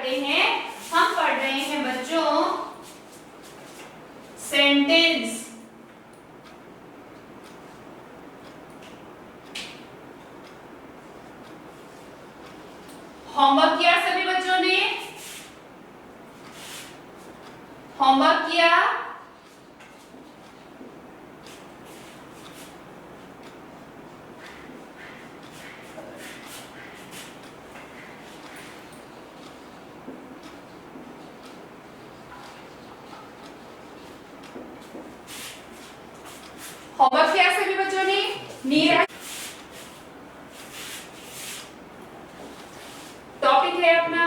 करते हैं, हम पढ़ रहे हैं बच्चों सेंटेंस। होमवर्क किया सभी बच्चों ने? होमवर्क किया? होमवर्क किया सभी बच्चों ने? नीरज, टॉपिक है अपना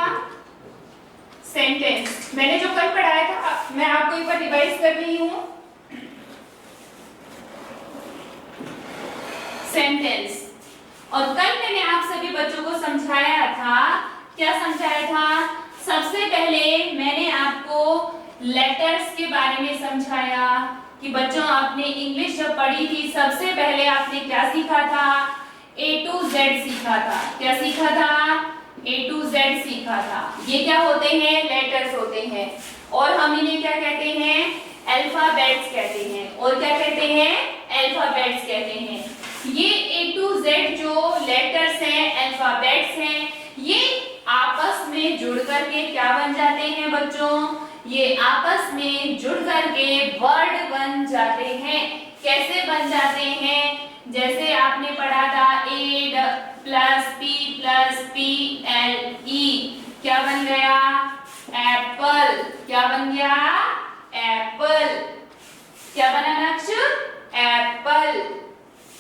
सेंटेंस। मैंने जो कल पढ़ाया था मैं आपको एक बार रिवाइज कर रही हूं। सेंटेंस, और कल मैंने आप सभी बच्चों को समझाया था। क्या समझाया था? सबसे पहले मैंने आपको लेटर्स के बारे में समझाया कि बच्चों आपने इंग्लिश जब पढ़ी थी सबसे पहले आपने क्या सीखा था? A to Z सीखा था। क्या सीखा था? A to Z सीखा था। ये क्या होते हैं? लेटर्स होते हैं। और हम इन्हें क्या कहते हैं? अल्फाबेट्स कहते हैं। और क्या कहते हैं? अल्फाबेट्स कहते हैं। ये A to Z जो लेटर्स हैं, अल्फाबेट्स हैं, ये आपस में जुड़ करके क्या बन जाते हैं बच्चों? ये आपस में जुड़ करके वर्ड बन जाते हैं। कैसे बन जाते हैं? जैसे आपने पढ़ा था A plus P L E, क्या बन गया? एप्पल। क्या बन गया? एप्पल। क्या बना नक्श? एप्पल।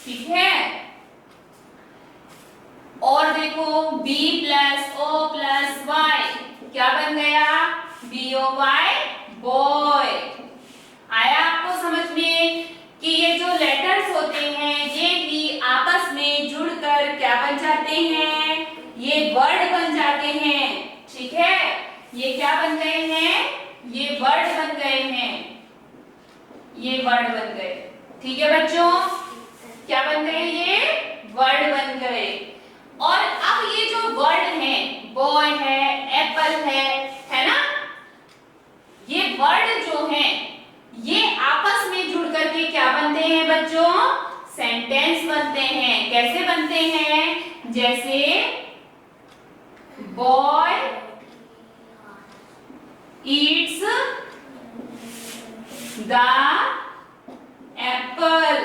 ठीक है। और देखो B plus O plus Y, क्या बन गया? BOY, boy. आया आपको समझ में कि ये जो लेटर्स होते हैं ये भी आपस में जुड़कर क्या बन जाते हैं? ये वर्ड बन जाते हैं। ठीक है, ये क्या बन गए हैं? ये वर्ड बन गए हैं। ये वर्ड बन गए। ठीक है बच्चों, क्या बन गए? ये वर्ड बन गए। और अब ये जो वर्ड हैं, बॉय है, एप्पल है ना, ये वर्ड जो हैं ये आपस में जुड़ करके क्या बनते हैं बच्चों? सेंटेंस बनते हैं। कैसे बनते हैं? जैसे बॉय ईट्स द एप्पल।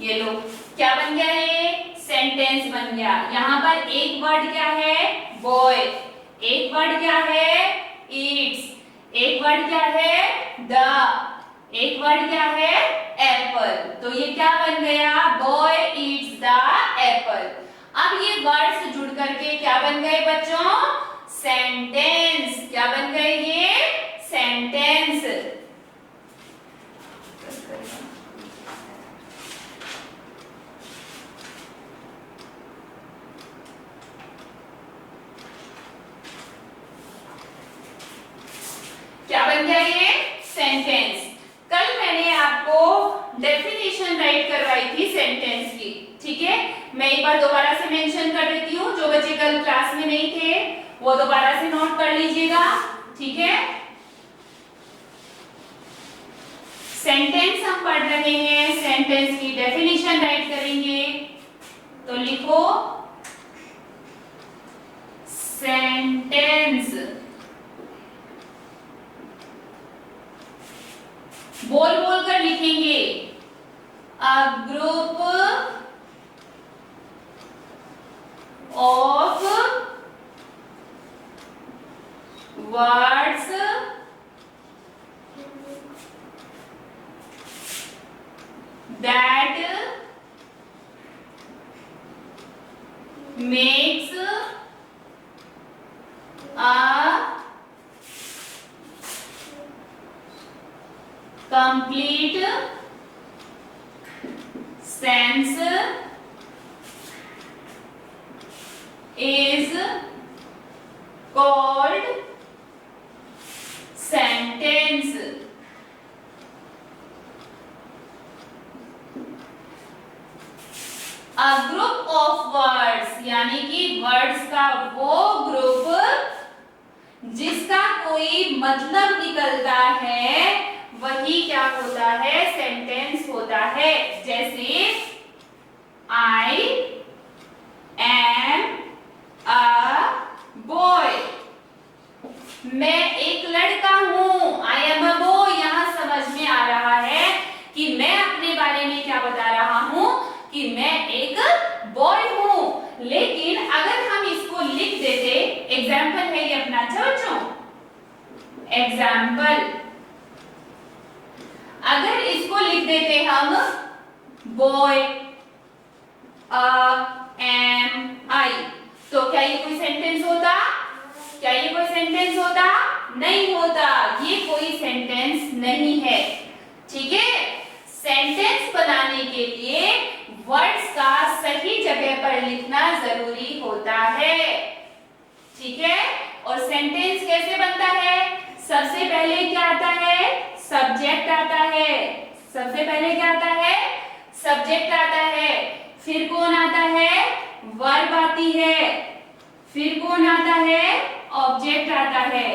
ये लो, क्या बन गया? ये सेंटेंस बन गया। यहां पर एक वर्ड क्या है? बॉय। एक वर्ड क्या है? ईट्स। एक वर्ड क्या है? द। एक वर्ड क्या है? एप्पल। तो ये क्या बन गया? Boy eats the Apple. अब ये वर्ड्स जुड़ करके क्या बन गए बच्चों? सेंटेंस। क्या बन गए? ये सेंटेंस। क्या बन गया? ये सेंटेंस। कल मैंने आपको डेफिनेशन राइट करवाई थी सेंटेंस की। ठीक है, मैं एक बार दोबारा से मेंशन कर देती हूँ। जो बच्चे कल क्लास में नहीं थे वो दोबारा से नोट कर लीजिएगा। ठीक है, सेंटेंस हम पढ़ रहे हैं, सेंटेंस की डेफिनेशन राइट करेंगे। तो लिखो सेंटेंस। बोल बोल कर लिखेंगे। A group of words that makes a complete sense is called sentence. A group of words, यानी कि वर्ड्स का वो ग्रुप जिसका कोई मतलब निकलता है वही क्या होता है, सेंटेंस होता है। जैसे I am a boy, मैं एक लड़का हूं। I am a boy, यहां समझ में आ रहा है कि मैं अपने बारे में क्या बता रहा हूं कि मैं एक बॉय हूं। लेकिन अगर हम इसको लिख देते, एग्जाम्पल है ये अपना, अच्छा बच्चों, एग्जाम्पल, अगर इसको लिख देते हम बॉय एम आई, तो क्या ये कोई सेंटेंस होता? क्या ये कोई सेंटेंस होता? नहीं होता, ये कोई सेंटेंस नहीं है। ठीक है, सेंटेंस बनाने के लिए वर्ड्स का सही जगह पर लिखना जरूरी होता है। ठीक है, और सेंटेंस कैसे बनता है? सबसे पहले क्या आता है? सब्जेक्ट आता है। सबसे पहले क्या आता है? सब्जेक्ट आता है। फिर कौन आता है? वर्ब आती है। फिर कौन आता है? ऑब्जेक्ट आता है।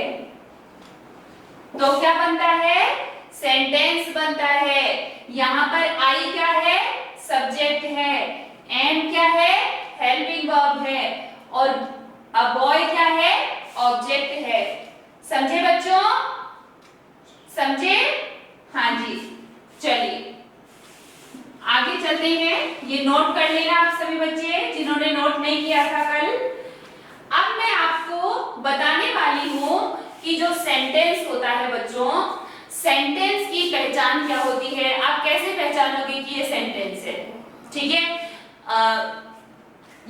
तो क्या बनता है? सेंटेंस बनता है। यहाँ पर आई क्या है? सब्जेक्ट है। एम क्या है? हेल्पिंग वर्ब है। और अ बॉय क्या है? ऑब्जेक्ट है। समझे बच्चों? समझे? हाँ जी, चलिए आगे चलते हैं। ये नोट कर लेना आप सभी बच्चे जिन्होंने नोट नहीं किया था कल। अब मैं आपको बताने वाली हूं कि जो सेंटेंस होता है बच्चों, सेंटेंस की पहचान क्या होती है, आप कैसे पहचानोगे कि ये सेंटेंस है। ठीक है,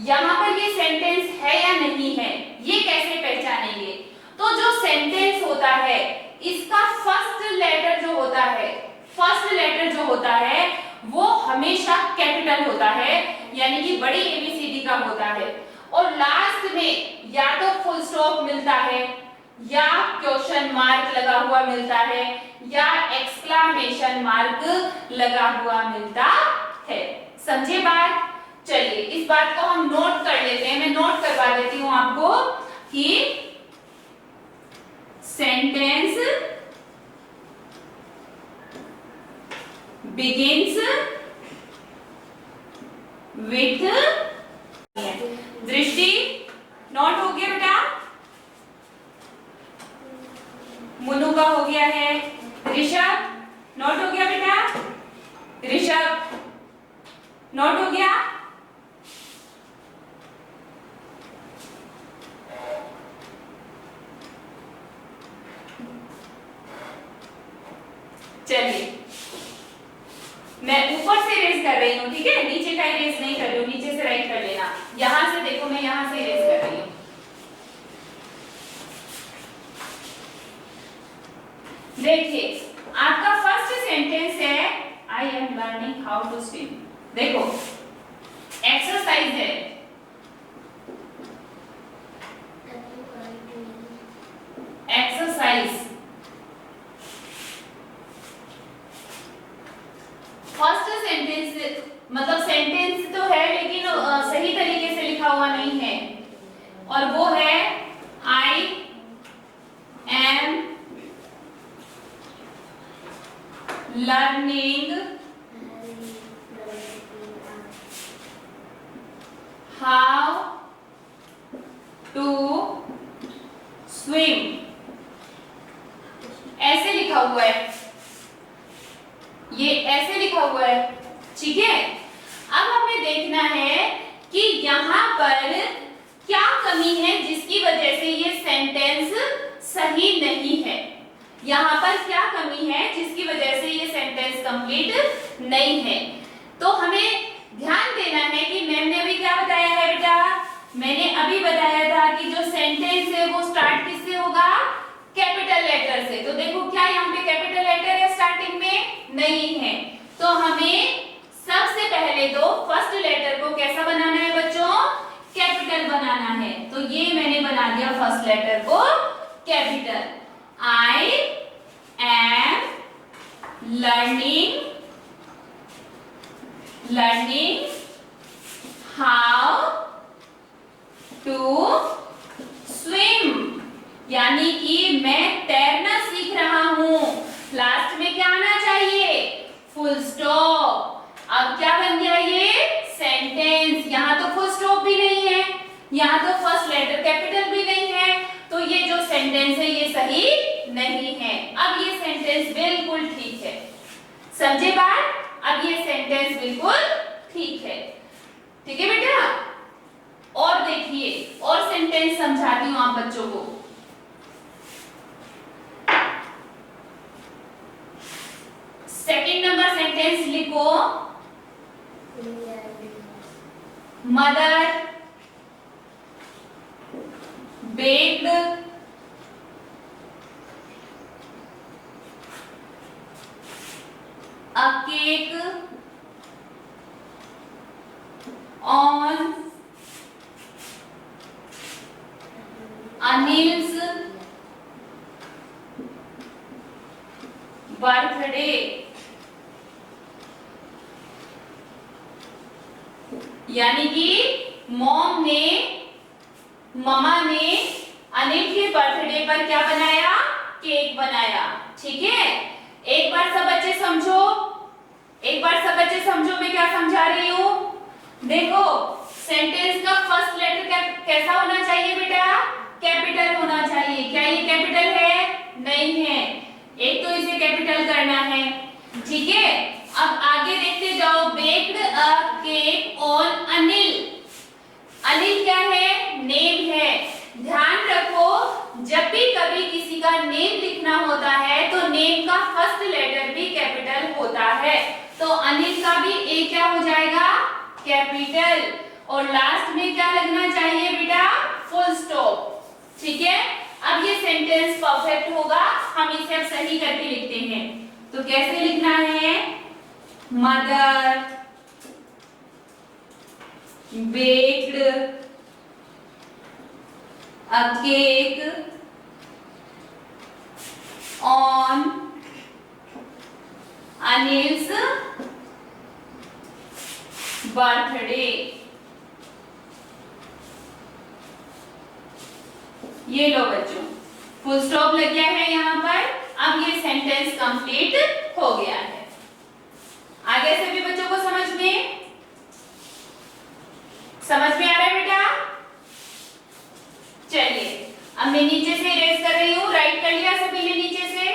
यहाँ पर ये सेंटेंस है या नहीं है, ये कैसे पहचानेंगे? तो जो सेंटेंस होता है इसका फर्स्ट लेटर जो होता है, फर्स्ट लेटर जो होता है वो हमेशा कैपिटल होता है, यानी कि बड़ी एबीसीडी का होता है। और लास्ट में या तो फुल स्टॉप मिलता है, या क्वेश्चन मार्क लगा हुआ मिलता है, या एक्सक्लेमेशन मार्क लगा हुआ मिलता है। समझे बात? चलिए इस बात को हम नोट कर लेते हैं। मैं नोट करवा देती हूं आपको कि सेंटेंस begins with, दृष्टि नोट हो गया बेटा, मुनु का हो गया है, ऋषभ नोट हो गया बेटा, ऋषभ नोट हो गया। चलिए मैं ऊपर से इरेज कर रही हूँ, ठीक है, नीचे का इरेज नहीं कर रही हूँ, नीचे से राइट कर लेना। यहां से देखो, मैं यहां से इरेज कर रही हूँ। देखिए आपका फर्स्ट सेंटेंस है I am learning how to swim. देखो एक्सरसाइज है, एक्सरसाइज फर्स्ट सेंटेंस, मतलब सेंटेंस तो है लेकिन सही तरीके से लिखा हुआ नहीं है, और वो है I am learning how to swim, ऐसे लिखा हुआ है, ये ऐसे लिखा हुआ है। ठीक है, अब हमें देखना है कि यहाँ पर क्या कमी है जिसकी वजह से ये सेंटेंस सही नहीं है। यहाँ पर क्या कमी है जिसकी वजह से ये सेंटेंस कंप्लीट नहीं है। तो हमें ध्यान देना है कि मैम ने अभी क्या बताया है बेटा, मैंने अभी बताया था कि जो सेंटेंस है वो स्टार्ट किससे होगा? कैपिटल लेटर से। तो देखो क्या यहाँ पे कैपिटल लेटर है स्टार्टिंग में? नहीं है। तो हमें सबसे पहले तो फर्स्ट लेटर को कैसा बनाना है बच्चों? कैपिटल बनाना है। तो ये मैंने बना दिया फर्स्ट लेटर को capital. I am learning how to swim, यानी कि मैं तैरना सीख रहा हूं। लास्ट में क्या आना चाहिए? Full stop. अब क्या बन गया ये? सेंटेंस। यहाँ तो फुल स्टॉप भी नहीं है, यहाँ तो फर्स्ट लेटर कैपिटल भी नहीं है, तो ये जो सेंटेंस है ये सही नहीं है। अब ये सेंटेंस बिल्कुल ठीक है, समझे बात? अब ये सेंटेंस बिल्कुल ठीक है। ठीक है बेटा, और देखिए और सेंटेंस समझाती हूं आप बच्चों को। सेकंड नंबर सेंटेंस लिखो, mother baked a cake on Anil's birthday। यानी कि ममा ने अनिल के बर्थडे पर क्या बनाया? केक बनाया। ठीक है, एक बार सब बच्चे समझो, मैं क्या समझा रही हूँ। देखो सेंटेंस का फर्स्ट लेटर कैसा होना चाहिए बेटा? कैपिटल होना चाहिए। क्या ये कैपिटल है? नहीं है, एक तो इसे कैपिटल करना है। ठीक है, अब आगे देखते जाओ। Baked a cake on Anil. Anil क्या है? नेम है। ध्यान रखो, जब भी कभी किसी का नेम लिखना होता है तो नेम का फर्स्ट लेटर भी कैपिटल होता है, तो अनिल का भी ए क्या हो जाएगा? कैपिटल। और लास्ट में क्या लगना चाहिए बेटा? Full stop. ठीक है, अब ये सेंटेंस परफेक्ट होगा, हम इसे अब सही करके लिखते हैं। तो कैसे लिखना है? Mother baked a cake on Anil's birthday। ये लो बच्चों, फुल स्टॉप लग गया है यहाँ पर। अब ये सेंटेंस कंप्लीट हो गया है। आगे सभी बच्चों को समझ में आ रहा है बेटा? चलिए, अब मैं नीचे से इरेज कर रही हूँ। राइट कर लिया सभी ने नीचे से?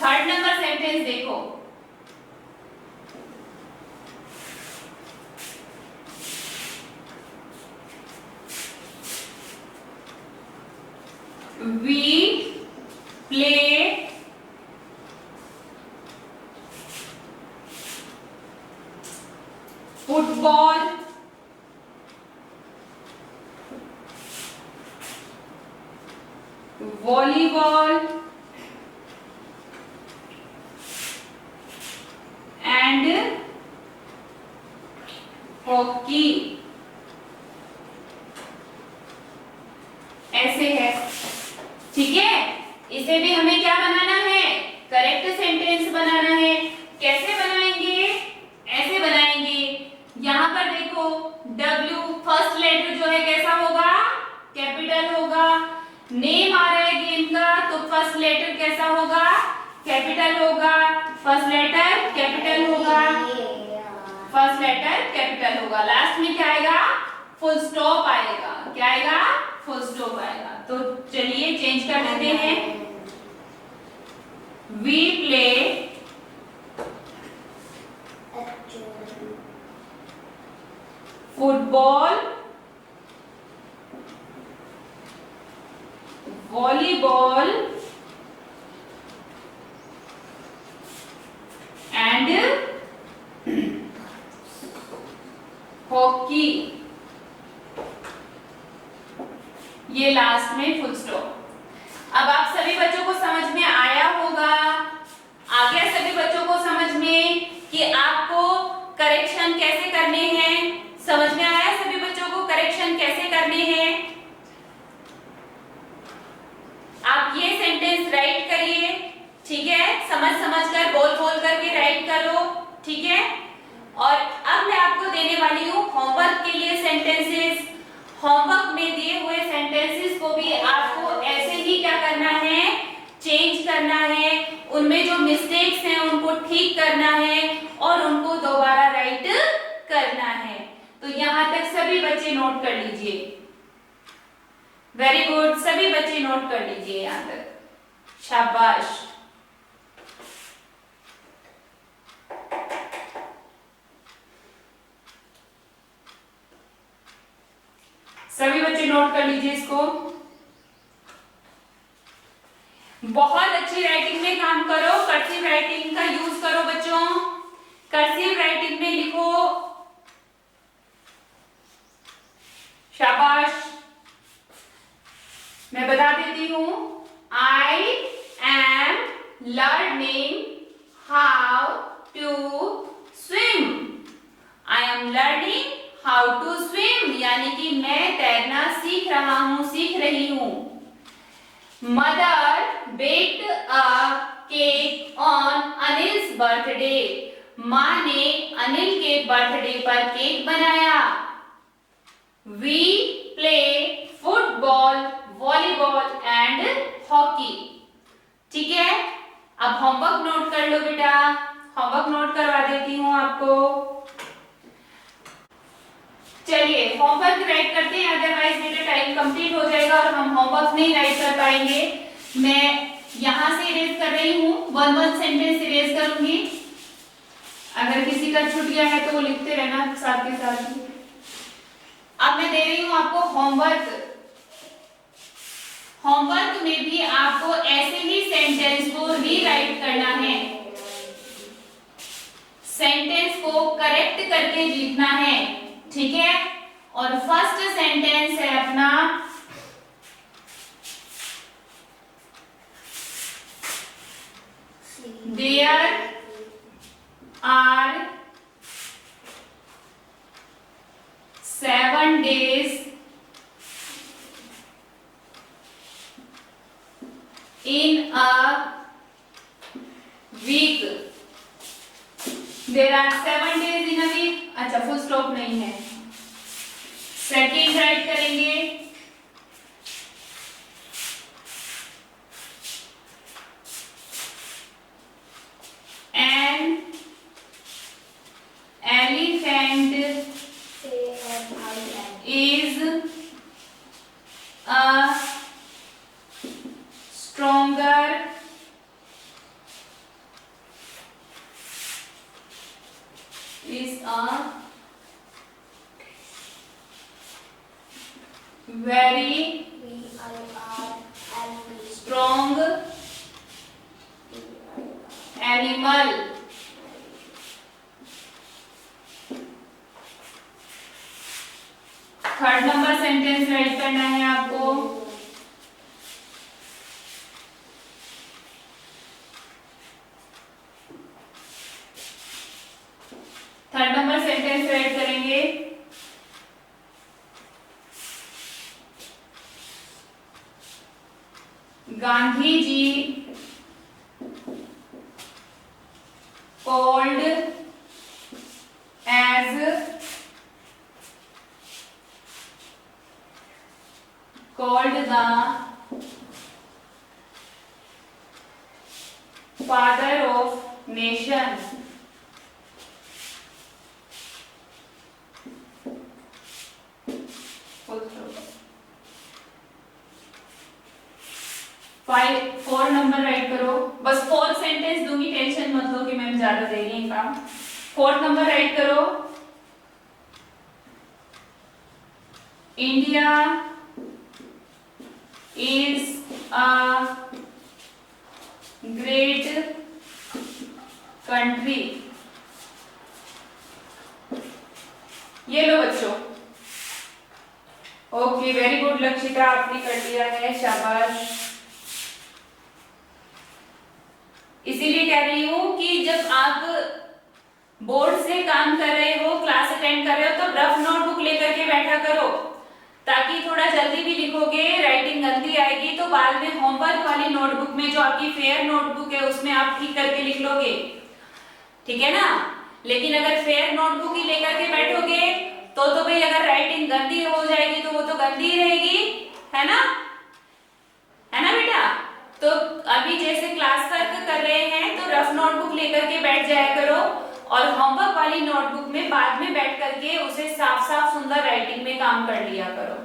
थर्ड नंबर सेंटेंस देखो, we play football volleyball and hockey। ऐसे है। ठीक है, इसे भी हमें क्या बनाना है? करेक्ट सेंटेंस बनाना है। कैसे बनाएंगे? ऐसे बनाएंगे। यहाँ पर देखो W फर्स्ट लेटर जो है कैसा होगा? कैपिटल होगा। नेम आ रहा है गेम का, तो फर्स्ट लेटर कैसा होगा? कैपिटल होगा। फर्स्ट लेटर कैपिटल होगा। फर्स्ट लेटर कैपिटल होगा। लास्ट में क्या आएगा? फुल स्टॉप आएगा। क्या आएगा? फुल स्टॉप आएगा। तो चलिए चेंज कर देते हैं। We play football, volleyball and hockey। ये लास्ट में फुल स्टॉप। अब आप सभी बच्चों को समझ में आया होगा, आ गया सभी बच्चों को समझ में कि आपको करेक्शन कैसे करने हैं? समझ में आया सभी बच्चों को करेक्शन कैसे करने हैं? आप ये सेंटेंस राइट करिए। समझ समझ कर बोल बोल करके राइट करो, ठीक है। और अब मैं आपको देने वाली हूँ होमवर्क के लिए सेंटेंसेस। होमवर्क में दिए हुए सेंटेंसेस को भी आपको ऐसे ही क्या करना है, चेंज करना है, उनमें जो मिस्टेक्स हैं उनको ठीक करना है और उनको दोबारा राइट करना है। तो यहाँ तक सभी बच्चे नोट कर लीजिए। वेरी गुड, सभी बच्चे नोट कर लीजिए यहाँ तक, शाबाश। सभी बच्चे नोट कर लीजिए इसको। बहुत अच्छी राइटिंग में काम करो, कर्सिव राइटिंग का यूज करो बच्चों। कर्सिव राइटिंग में लिखो, शाबाश। मैं बता देती हूं, I am learning how to swim. I am learning how to swim, यानी कि मैं तैरना सीख रहा हूं, सीख रही हूं। Mother baked a cake on Anil's birthday. माँ ने अनिल के बर्थडे पर केक बनाया। We play football, volleyball and hockey. ठीक है, अब होमवर्क नोट कर लो बेटा, होमवर्क नोट करवा देती हूँ आपको। चलिए होमवर्क राइट करते हैं, अदरवाइज मेरा टाइम कंप्लीट हो जाएगा और हम होमवर्क नहीं राइट कर पाएंगे। मैं यहां से इरेज कर रही हूँ, वन वन सेंटेंस इरेज करूंगी। अगर किसी का छूट गया है तो वो लिखते रहना साथ के साथ ही। अब मैं दे रही हूँ आपको होमवर्क। होमवर्क में भी आपको ऐसे ही सेंटेंस को रीराइट करना है, सेंटेंस को करेक्ट करके लिखना है, ठीक है। और फर्स्ट सेंटेंस है अपना, there are 7 days in a week. There are 7 days in a week. अच्छा, फुल स्टॉप नहीं है। सेकेंड राइट करेंगे, an elephant is a stronger very strong animal. Third number sentence right करना है आपको। थर्ड नंबर सेंटेंस राइट करेंगे, Gandhi ji called the father of nation. Four number right करो, बस 4 सेंटेंस दूंगी, टेंशन मत लो कि मैम ज्यादा दे रही है काम। 4th नंबर राइट करो, India is a great country. ये लो बच्चों। ओके, वेरी गुड लक्षिता, आपने कर लिया है, शाबाश। इसीलिए कह रही हूँ कि जब आप बोर्ड से काम कर रहे हो, क्लास अटेंड कर रहे हो, तो रफ नोटबुक लेकर के बैठा करो। ताकि थोड़ा जल्दी भी लिखोगे, राइटिंग गंदी आएगी तो बाद में होमवर्क वाली नोटबुक में, जो आपकी फेयर नोटबुक है, उसमें आप ठीक करके लिख लोगे, ठीक है ना। लेकिन अगर फेयर नोटबुक ही लेकर के बैठोगे तो भाई अगर राइटिंग गंदी हो जाएगी तो वो तो गंदी ही रहेगी, है ना बेटा। तो अभी जैसे क्लास वर्क कर रहे हैं तो रफ नोटबुक लेकर के बैठ जाया करो, और होमवर्क वाली नोटबुक में बाद में बैठ करके उसे साफ साफ सुंदर राइटिंग में काम कर लिया करो,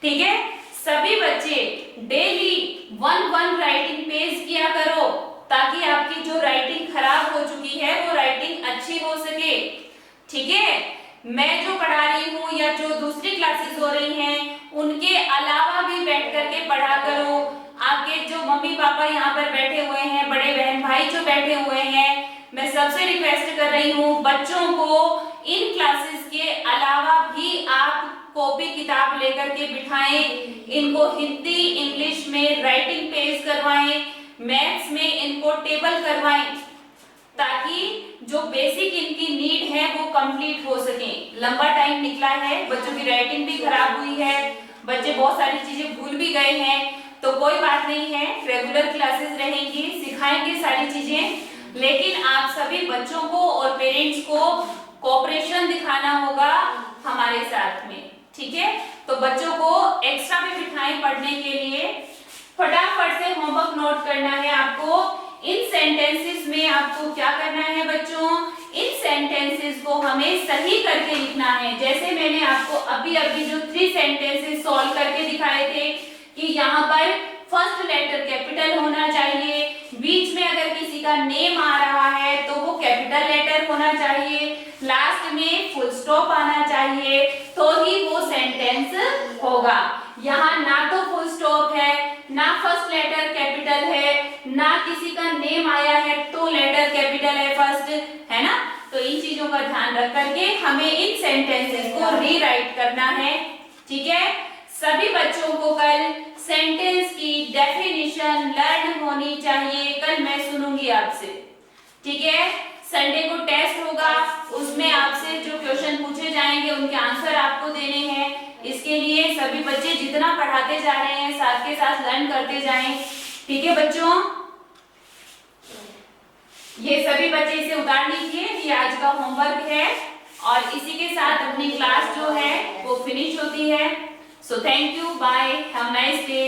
ठीक है। सभी बच्चे डेली 1 राइटिंग पेज किया करो, ताकि आपकी जो राइटिंग खराब हो चुकी है वो राइटिंग अच्छी हो सके, ठीक है। मैं जो पढ़ा रही हूँ या जो दूसरी क्लासेस हो रही हैं उनके अलावा भी बैठ करके पढ़ा करो। आपके जो मम्मी पापा यहाँ पर बैठे हुए हैं, बड़े बहन भाई जो बैठे हुए हैं, मैं सबसे रिक्वेस्ट कर रही हूँ बच्चों को इन क्लासेस के अलावा भी आप कॉपी किताब लेकर के बिठाएं, इनको हिंदी इंग्लिश में राइटिंग पेज करवाएं, मैथ्स में इनको टेबल करवाएं, ताकि जो बेसिक इनकी नीड है वो कंप्लीट हो सके। लंबा टाइम निकला है, बच्चों की राइटिंग भी खराब हुई है, बच्चे बहुत सारी चीजें भूल भी गए हैं, तो कोई बात नहीं है, रेगुलर क्लासेस रहेंगी, सिखाएंगे सारी चीजें, लेकिन आप सभी बच्चों को और पेरेंट्स को कोऑपरेशन दिखाना होगा हमारे साथ में, ठीक है। तो बच्चों को एक्स्ट्रा भी बिठाएं पढ़ने के लिए। फटाफट से होमवर्क नोट करना है आपको। इन सेंटेंसेस में आपको क्या करना है बच्चों, इन सेंटेंसेस को हमें सही करके लिखना है। जैसे मैंने आपको अभी जो 3 सेंटेंसेस सॉल्व करके दिखाए थे कि यहाँ पर फर्स्ट लेटर कैपिटल होना चाहिए, बीच में अगर किसी का नेम आ रहा है तो वो कैपिटल लेटर होना चाहिए, लास्ट में फुल स्टॉप आना चाहिए, तो ही वो सेंटेंस होगा। यहाँ ना तो फुल स्टॉप है, ना फर्स्ट लेटर कैपिटल है, ना किसी का नेम आया है तो लेटर कैपिटल है फर्स्ट, है ना। तो इन चीजों का ध्यान रख करके हमें इन सेंटेंसेस को रीराइट करना है, ठीक है। सभी बच्चों को कल सेंटेंस की डेफिनेशन लर्न होनी चाहिए, कल मैं सुनूंगी आपसे, ठीक है। संडे को टेस्ट होगा, उसमें आपसे जो क्वेश्चन पूछे जाएंगे उनके आंसर आपको देने हैं। इसके लिए सभी बच्चे जितना पढ़ाते जा रहे हैं साथ के साथ लर्न करते जाएं, ठीक है बच्चों। ये सभी बच्चे इसे उतार लीजिए, ये आज का होमवर्क है, और इसी के साथ अपनी क्लास जो है वो फिनिश होती है। So thank you, bye, have a nice day.